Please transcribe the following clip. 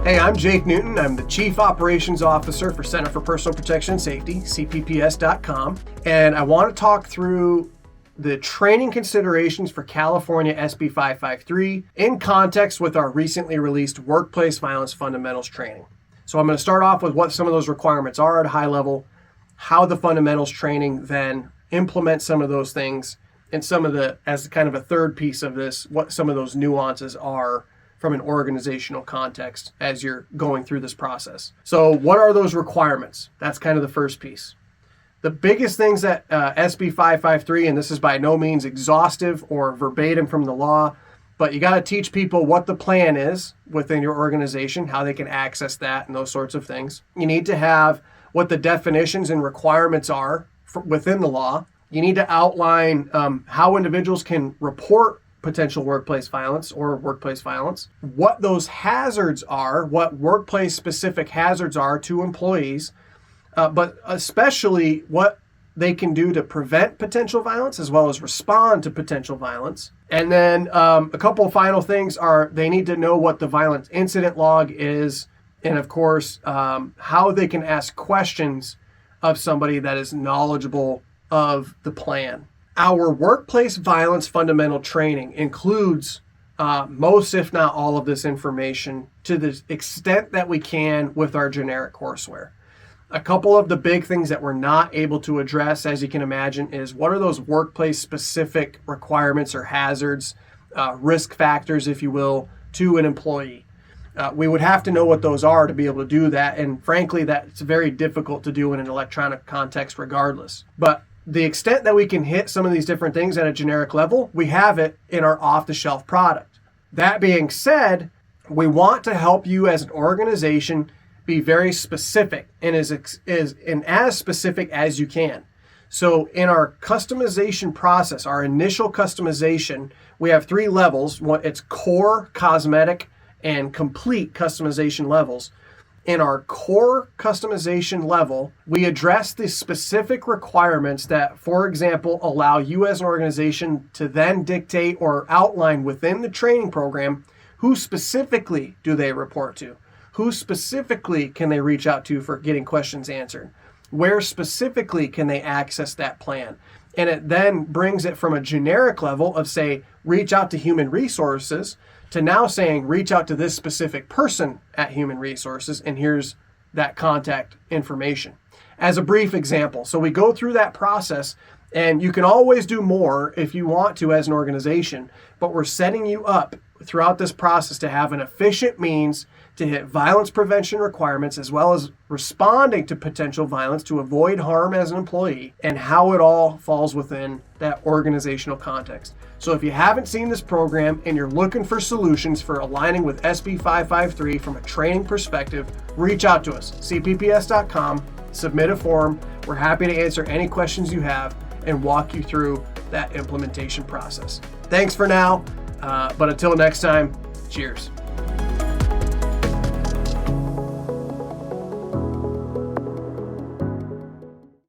Hey, I'm Jake Newton. I'm the Chief Operations Officer for Center for Personal Protection and Safety, CPPS.com. And I want to talk through the training considerations for California SB-553 in context with our recently released Workplace Violence Fundamentals training. So I'm going to start off with what some of those requirements are at a high level, how the fundamentals training then implements some of those things, and some of the, as kind of a third piece of this, what some of those nuances are from an organizational context as you're going through this process. So what are those requirements? That's kind of the first piece. The biggest things that SB-553, and this is by no means exhaustive or verbatim from the law, but you got to teach people what the plan is within your organization, how they can access that and those sorts of things. You need to have what the definitions and requirements are within the law. You need to outline how individuals can report potential workplace violence or workplace violence, what those hazards are, what workplace specific hazards are to employees, but especially what they can do to prevent potential violence as well as respond to potential violence. And then a couple of final things are they need to know what the violence incident log is, and of course, how they can ask questions of somebody that is knowledgeable of the plan. Our workplace violence fundamental training includes most, if not all, of this information to the extent that we can with our generic courseware. A couple of the big things that we're not able to address, as you can imagine, is what are those workplace specific requirements or hazards, risk factors, if you will, to an employee. We would have to know what those are to be able to do that. And frankly, that's very difficult to do in an electronic context regardless. But the extent that we can hit some of these different things at a generic level, we have it in our off-the-shelf product. That being said, we want to help you as an organization be very specific and as specific as you can. So in our customization process, our initial customization, we have 3 levels. It's core, cosmetic, and complete customization levels. In our core customization level, we address the specific requirements that, for example, allow you as an organization to then dictate or outline within the training program who specifically do they report to, who specifically can they reach out to for getting questions answered, where specifically can they access that plan. And it then brings it from a generic level of, say, reach out to human resources to now saying, reach out to this specific person at Human Resources, and here's that contact information. As a brief example, so we go through that process, and you can always do more if you want to as an organization, but we're setting you up throughout this process to have an efficient means to hit violence prevention requirements as well as responding to potential violence to avoid harm as an employee, and how it all falls within that organizational context. So if you haven't seen this program and you're looking for solutions for aligning with SB-553 from a training perspective, reach out to us, cpps.com, submit a form. We're happy to answer any questions you have and walk you through that implementation process. Thanks for now, but until next time, cheers.